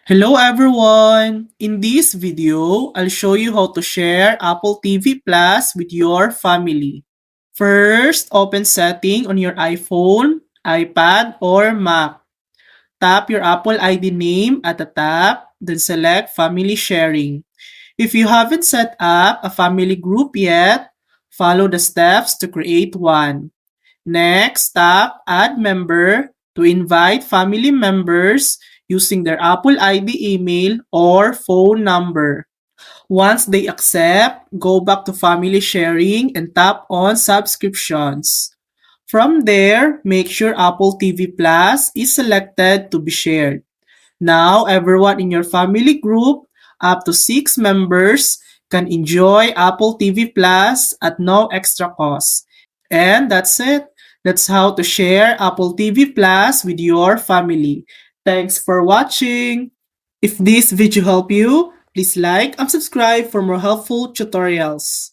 Hello everyone! In this video, I'll show you how to share Apple TV Plus with your family. First, open Setting on your iPhone, iPad, or Mac. Tap your Apple ID name at the top, then select Family Sharing. If you haven't set up a family group yet, follow the steps to create one. Next, tap Add Member to invite family members using their Apple ID email or phone number. Once they accept, go back to Family Sharing and tap on Subscriptions. From there, make sure Apple TV Plus is selected to be shared. Now, everyone in your family group, up to 6 members, can enjoy Apple TV Plus at no extra cost. And that's it. That's how to share Apple TV Plus with your family. Thanks for watching. If this video helped you, please like and subscribe for more helpful tutorials.